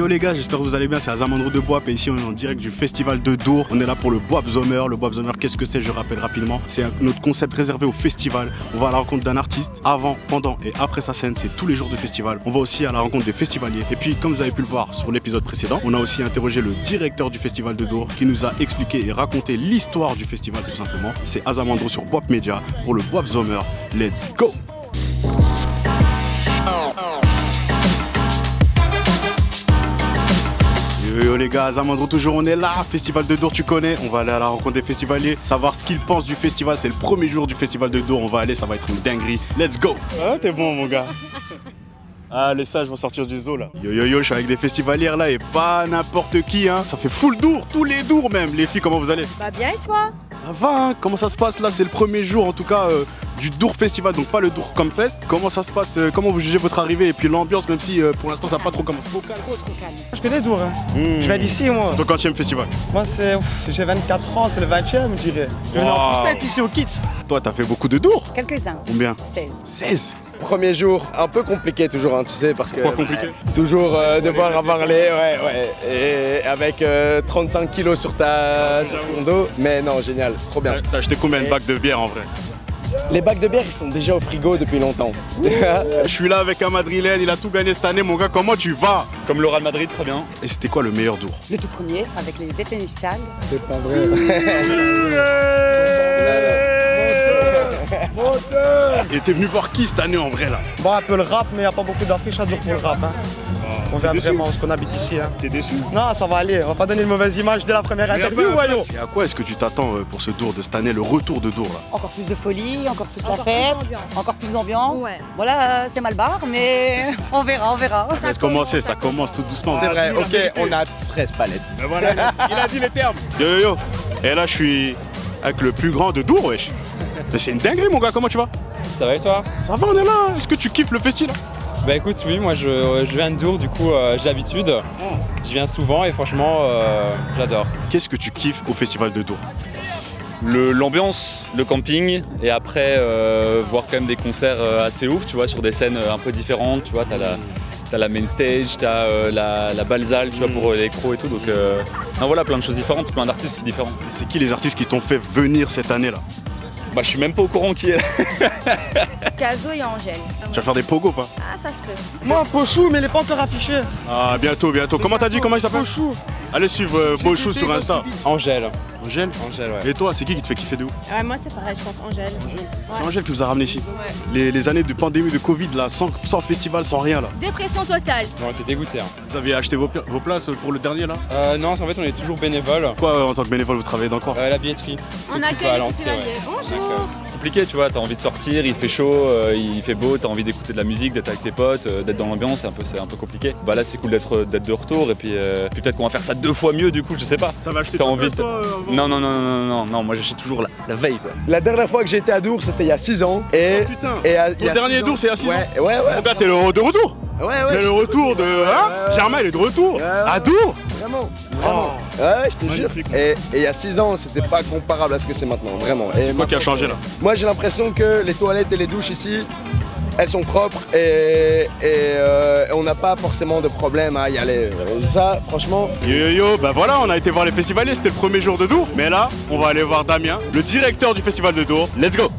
Les gars, j'espère que vous allez bien, c'est Azamandro de Boap et ici on est en direct du festival de Dour. On est là pour le Boap Zomer. Le Boap Zomer, qu'est-ce que c'est? Je rappelle rapidement, c'est notre concept réservé au festival. On va à la rencontre d'un artiste avant, pendant et après sa scène, c'est tous les jours de festival. On va aussi à la rencontre des festivaliers. Et puis comme vous avez pu le voir sur l'épisode précédent, on a aussi interrogé le directeur du festival de Dour qui nous a expliqué et raconté l'histoire du festival tout simplement. C'est Azamandro sur Boap Media pour le Boap Zomer. Let's go! Yo les gars, Azamandro toujours, on est là, festival de Dour tu connais, on va aller à la rencontre des festivaliers, savoir ce qu'ils pensent du festival, c'est le premier jour du festival de Dour, on va aller, ça va être une dinguerie, let's go. Ah t'es bon mon gars. Ah les sages vont sortir du zoo là. Yo yo yo, je suis avec des festivalières là et pas n'importe qui hein, ça fait full Dour, tous les Dours même. Les filles comment vous allez? Bah bien et toi? Ça va hein, comment ça se passe là, c'est le premier jour en tout cas du Dour Festival, donc pas le Dour comme Fest. Comment ça se passe, comment vous jugez votre arrivée et puis l'ambiance même si pour l'instant ça n'a pas trop commencé? Trop calme. Je connais Dour, hein. Je viens d'ici moi. C'est ton 40e festival? Moi j'ai 24 ans, c'est le 20e je dirais. Je viens en poussette ici au Kids. Toi t'as fait beaucoup de Dour? Quelques-uns. Combien? 16. 16? Premier jour, un peu compliqué toujours, hein, tu sais, parce que... Pourquoi compliqué? Toujours devoir avoir les... Ouais. Et avec 35 kilos sur ton dos. Mais non, génial, trop bien. T'as acheté combien de bacs de bière en vrai? Les bacs de bière, ils sont déjà au frigo depuis longtemps. Je suis là avec un Madrilène, il a tout gagné cette année, mon gars, comment tu vas? Comme le Real Madrid, très bien. Et c'était quoi le meilleur Dour? Le tout premier avec les Destiny's Child. C'est pas vrai. Et t'es venu voir qui cette année en vrai là? Bon, un peu le rap, mais il n'y a pas beaucoup d'affiches à Dour pour le rap. Hein. On vient déçu? vraiment parce qu'on habite ici. Hein. T'es déçu? Non, ça va aller, on va pas donner une mauvaise image dès la première interview, voyons. Et à quoi est-ce que tu t'attends pour ce Dour de cette année, le retour de Dour là? Encore plus de folie, encore plus la fête, encore plus d'ambiance. Ouais. Voilà, c'est mal barre, mais on verra. Ça va commencer, ça commence tout doucement. C'est vrai, ok, on a 13 palettes. Mais voilà, il a dit les termes. Yo yo yo. Et là je suis avec le plus grand de Dour, wesh. Mais c'est une dinguerie mon gars, comment tu vas? Ça va et toi? Ça va, on est là. Est-ce que tu kiffes le festival? Bah écoute, oui, moi je viens de Dour, du coup j'ai l'habitude. Je viens souvent et franchement j'adore. Qu'est-ce que tu kiffes au festival de Dour? L'ambiance, le camping et après voir quand même des concerts assez ouf, tu vois, sur des scènes un peu différentes, tu vois, t'as la main stage, t'as la Balzale, tu vois, pour l'électro et tout, donc non, voilà, plein de choses différentes, plein d'artistes aussi différents. Et c'est qui les artistes qui t'ont fait venir cette année là? Bah je suis même pas au courant qui est là. Caso et Angèle. Tu vas faire des pogos pas? Ah, ça se peut. Moi, Pochou, mais il n'est pas encore affiché. Ah bientôt. Comment t'as dit, comment il s'appelle? Pochou. Allez suivre Bochou sur Insta. Angèle. Angèle? Angèle, ouais. Et toi, c'est qui te fait kiffer de ouf? Moi, c'est pareil, je pense Angèle. C'est Angèle qui vous a ramené ici. Les années de pandémie, de Covid, là, sans festival, sans rien là. Dépression totale. Non, t'es dégoûté. Hein. Vous avez acheté vos places pour le dernier là? Non, en fait on est toujours bénévole. Quoi, en tant que bénévole, vous travaillez dans quoi? La billetterie. On accueille les festivaliers. Bonjour. Compliqué, tu vois, t'as envie de sortir, il fait chaud, il fait beau, t'as envie d'écouter de la musique, d'être avec tes potes, d'être dans l'ambiance, c'est un peu compliqué. Bah là c'est cool d'être de retour et puis peut-être qu'on va faire ça 2 fois mieux du coup, je sais pas. T'avais acheté T'as ta envie place, toi Non, moi j'achète toujours la veille quoi. La dernière fois que j'étais à Dour, c'était il y a 6 ans. Et, Oh putain. Le dernier Dour, c'est il y a 6 ans? Ouais. Mon gars, t'es de retour? Ouais. Mais le retour de... Hein? Germain, il est de retour? À Dour? Vraiment. Oh. Ouais, je te jure. Magnifique. Et il y a 6 ans, c'était pas comparable à ce que c'est maintenant, vraiment. C'est quoi qui a changé là? Moi, j'ai l'impression que les toilettes et les douches ici, elles sont propres et on n'a pas forcément de problème à y aller. Ça, franchement... Yo, bah voilà, on a été voir les festivaliers, c'était le premier jour de Dour. Mais là, on va aller voir Damien, le directeur du festival de Dour. Let's go!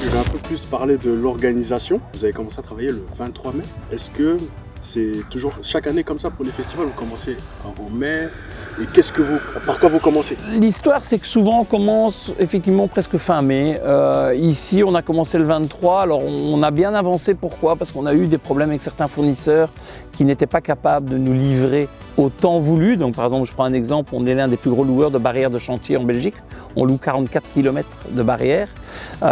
Je vais un peu plus parler de l'organisation. Vous avez commencé à travailler le 23 mai. Est-ce que c'est toujours chaque année comme ça pour les festivals? Vous commencez en mai et par quoi vous commencez? L'histoire, c'est que souvent on commence effectivement presque fin mai. Ici, on a commencé le 23. Alors, on a bien avancé. Pourquoi? Parce qu'on a eu des problèmes avec certains fournisseurs qui n'étaient pas capables de nous livrer au temps voulu. Donc, par exemple, je prends un exemple. On est l'un des plus gros loueurs de barrières de chantier en Belgique. On loue 44 km de barrières.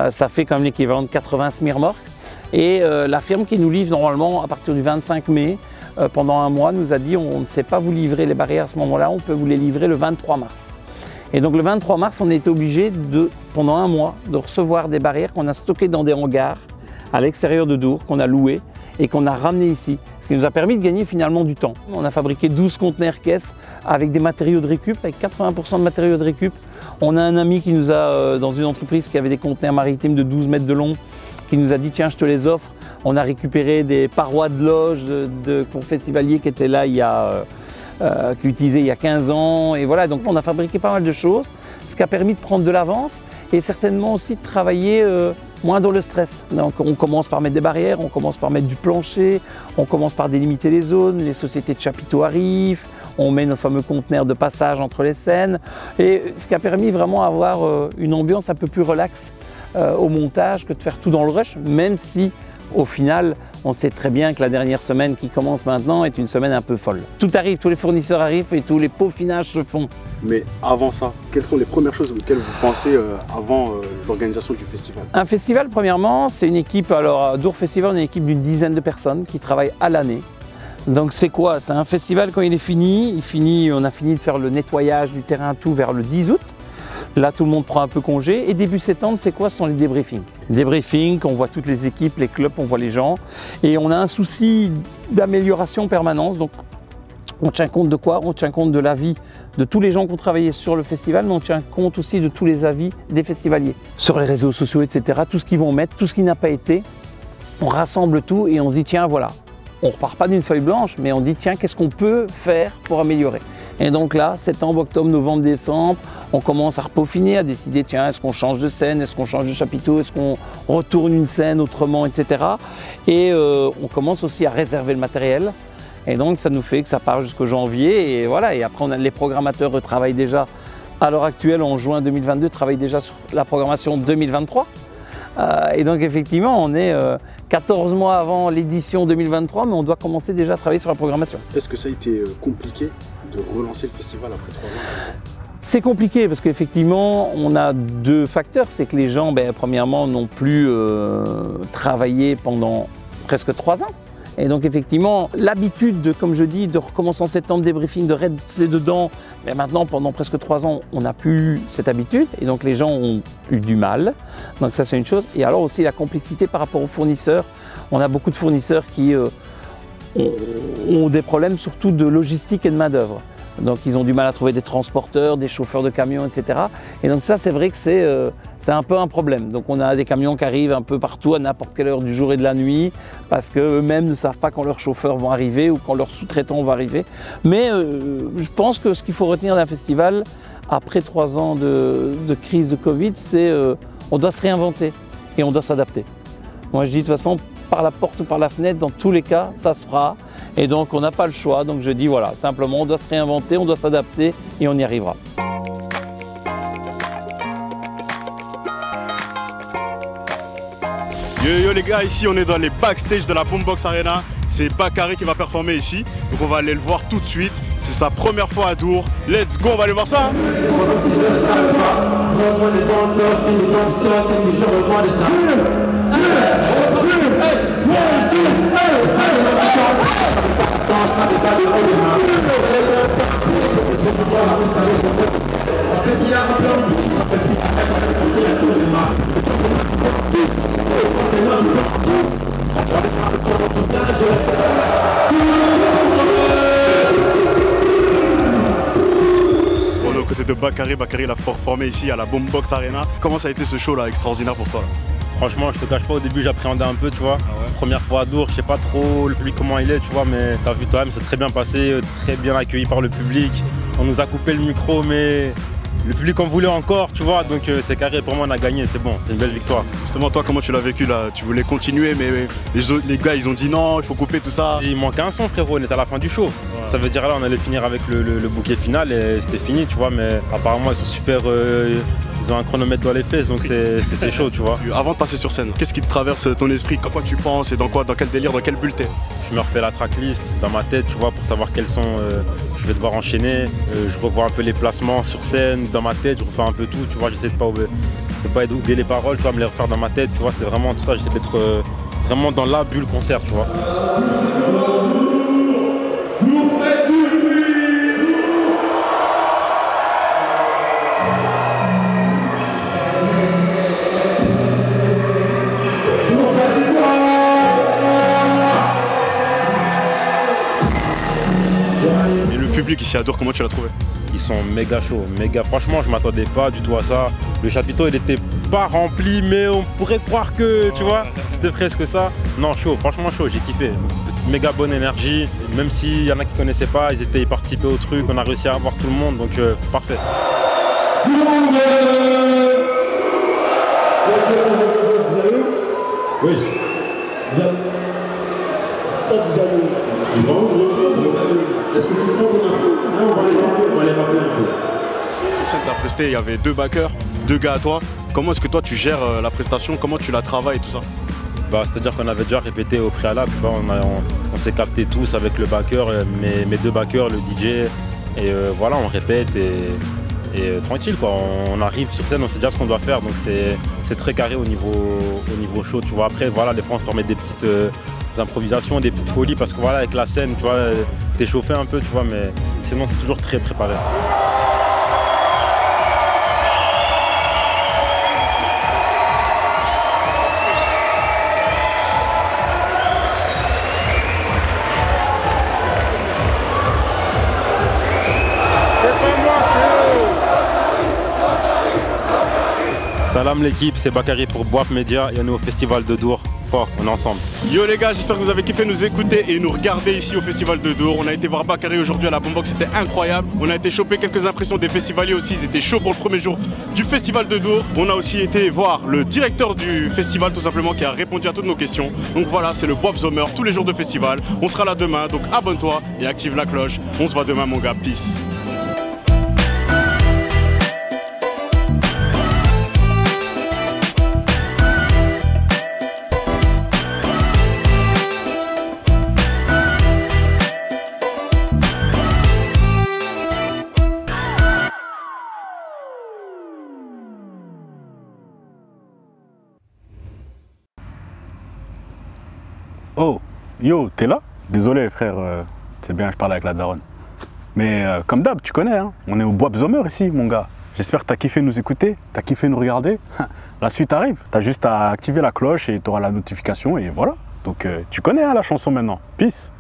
Ça fait quand même l'équivalent de 80 semi-remorques. Et la firme qui nous livre normalement à partir du 25 mai pendant un mois, nous a dit on ne sait pas vous livrer les barrières à ce moment-là, on peut vous les livrer le 23 mars. Et donc le 23 mars, on a été obligé pendant un mois, de recevoir des barrières qu'on a stockées dans des hangars à l'extérieur de Dour, qu'on a louées et qu'on a ramenées ici. Ce qui nous a permis de gagner finalement du temps. On a fabriqué 12 conteneurs caisses avec des matériaux de récup, avec 80% de matériaux de récup. On a un ami qui nous a, dans une entreprise qui avait des conteneurs maritimes de 12 mètres de long, qui nous a dit tiens je te les offre. On a récupéré des parois de loge pour festivaliers qui étaient là qui utilisaient il y a 15 ans. Et voilà, donc on a fabriqué pas mal de choses, ce qui a permis de prendre de l'avance et certainement aussi de travailler moins dans le stress. Donc on commence par mettre des barrières, on commence par mettre du plancher, on commence par délimiter les zones, les sociétés de chapiteaux arrivent, on met nos fameux conteneurs de passage entre les scènes. Et ce qui a permis vraiment d'avoir une ambiance un peu plus relaxe au montage que de faire tout dans le rush, même si au final, on sait très bien que la dernière semaine qui commence maintenant est une semaine un peu folle. Tout arrive, tous les fournisseurs arrivent et tous les peaufinages se font. Mais avant ça, quelles sont les premières choses auxquelles vous pensez avant l'organisation du festival? Un festival, premièrement, c'est une équipe, alors à Dour Festival, on est une équipe d'une dizaine de personnes qui travaillent à l'année. Donc c'est quoi? C'est un festival quand il est fini, on a fini de faire le nettoyage du terrain tout vers le 10 août. Là, tout le monde prend un peu congé. Et début septembre, c'est quoi? Ce sont les débriefings. Débriefings, on voit toutes les équipes, les clubs, on voit les gens. Et on a un souci d'amélioration permanente. Donc, on tient compte de quoi? On tient compte de l'avis de tous les gens qui ont travaillé sur le festival, mais on tient compte aussi de tous les avis des festivaliers. Sur les réseaux sociaux, etc., tout ce qu'ils vont mettre, tout ce qui n'a pas été, on rassemble tout et on se dit, tiens, voilà. On ne repart pas d'une feuille blanche, mais on dit, tiens, qu'est-ce qu'on peut faire pour améliorer? Et donc là, septembre, octobre, novembre, décembre, on commence à repeaufiner, à décider, tiens, est-ce qu'on change de scène, est-ce qu'on change de chapiteau, est-ce qu'on retourne une scène autrement, etc. Et on commence aussi à réserver le matériel. Et donc, ça nous fait que ça part jusqu'au janvier. Et voilà, et après, les programmateurs retravaillent déjà, à l'heure actuelle, en juin 2022, travaillent déjà sur la programmation 2023. Et donc, effectivement, on est 14 mois avant l'édition 2023, mais on doit commencer déjà à travailler sur la programmation. Est-ce que ça a été compliqué de relancer le festival après 3 ans comme ça? C'est compliqué parce qu'effectivement, on a deux facteurs. C'est que les gens, premièrement, n'ont plus travaillé pendant presque 3 ans. Et donc effectivement, l'habitude, comme je dis, de recommencer en septembre, débriefing, de rester dedans, mais maintenant pendant presque 3 ans, on n'a plus cette habitude et donc les gens ont eu du mal. Donc ça c'est une chose. Et alors aussi la complexité par rapport aux fournisseurs. On a beaucoup de fournisseurs qui ont des problèmes surtout de logistique et de main d'œuvre. Donc ils ont du mal à trouver des transporteurs, des chauffeurs de camions, etc. Et donc ça c'est vrai que c'est un peu un problème. Donc on a des camions qui arrivent un peu partout à n'importe quelle heure du jour et de la nuit parce qu'eux-mêmes ne savent pas quand leurs chauffeurs vont arriver ou quand leurs sous-traitants vont arriver. Mais je pense que ce qu'il faut retenir d'un festival après 3 ans de crise de Covid, c'est on doit se réinventer et on doit s'adapter. Moi je dis de toute façon par la porte ou par la fenêtre, dans tous les cas ça se fera. Et donc on n'a pas le choix, donc je dis voilà, simplement on doit se réinventer, on doit s'adapter et on y arrivera. Yo les gars, ici on est dans les backstage de la Boombox Arena. C'est Bakary qui va performer ici, donc on va aller le voir tout de suite. C'est sa première fois à Dour. Let's go, on va aller voir ça. On est aux côtés de Bakary. Bakary il a performé ici à la Boombox Arena. Comment ça a été ce show là, extraordinaire pour toi là? Franchement, je te cache pas, au début j'appréhendais un peu, tu vois. Ah ouais. Première fois à Dour, je sais pas trop le public comment il est, tu vois, mais t'as vu toi-même, c'est très bien passé, très bien accueilli par le public. On nous a coupé le micro, mais le public en voulait encore, tu vois, donc c'est carré, pour moi on a gagné, c'est bon, c'est une belle victoire. Justement, toi, comment tu l'as vécu là? Tu voulais continuer, mais les gars ils ont dit non, il faut couper tout ça. Et il manquait un son, frérot, on était à la fin du show. Ouais. Ça veut dire là, on allait finir avec le bouquet final et c'était fini, tu vois, mais apparemment ils sont super. Ils ont un chronomètre dans les fesses, donc c'est chaud, tu vois. Avant de passer sur scène, qu'est-ce qui te traverse ton esprit? À quoi tu penses et dans quel délire, dans quel bulletin? Je me refais la tracklist dans ma tête, tu vois, pour savoir quels sons je vais devoir enchaîner. Je revois un peu les placements sur scène, dans ma tête, je refais un peu tout, tu vois, j'essaie de pas oublier les paroles, tu vois, me les refaire dans ma tête, tu vois, c'est vraiment tout ça, j'essaie d'être vraiment dans la bulle concert, tu vois. public ici à Dour, comment tu l'as trouvé? Ils sont méga chauds, méga. Franchement, je m'attendais pas du tout à ça. Le chapiteau, il était pas rempli, mais on pourrait croire que, tu vois, c'était presque ça. Non, chaud, franchement chaud, j'ai kiffé. Méga bonne énergie. Même s'il y en a qui connaissaient pas, ils participaient au truc. On a réussi à avoir tout le monde, donc c'est parfait. Oui. Ça, vous avez. Est-ce que tu prends ton info? Là, on va les rappeler un peu. Sur scène, tu as presté, il y avait 2 backers, 2 gars à toi. Comment est-ce que toi tu gères la prestation? Comment tu la travailles et tout ça? Bah, c'est-à-dire qu'on avait déjà répété au préalable, tu vois, on s'est capté tous avec le backer, mes 2 backers, le DJ, et voilà, on répète et tranquille quoi. On arrive sur scène, on sait déjà ce qu'on doit faire, donc c'est très carré au niveau show, tu vois. Après, voilà, des fois on se permet des petites improvisations, des petites folies, parce que voilà, avec la scène, tu vois, t'es chauffé un peu, tu vois, mais sinon c'est toujours très préparé. Salam l'équipe, c'est Bakary pour Boap Media et on est au Festival de Dour. Fort, on est ensemble. Yo les gars, j'espère que vous avez kiffé nous écouter et nous regarder ici au Festival de Dour. On a été voir Bakary aujourd'hui à la Bombox, c'était incroyable. On a été choper quelques impressions des festivaliers aussi, ils étaient chauds pour le premier jour du Festival de Dour. On a aussi été voir le directeur du festival tout simplement qui a répondu à toutes nos questions. Donc voilà, c'est le Boap Zomer tous les jours de festival. On sera là demain, donc abonne-toi et active la cloche. On se voit demain mon gars, peace. Oh, yo, t'es là? Désolé frère, c'est bien, je parle avec la daronne. Mais comme d'hab, tu connais, hein, on est au Boap Zomer ici, mon gars. J'espère que t'as kiffé nous écouter, t'as kiffé nous regarder. La suite arrive, t'as juste à activer la cloche et t'auras la notification et voilà. Donc tu connais hein, la chanson maintenant. Peace.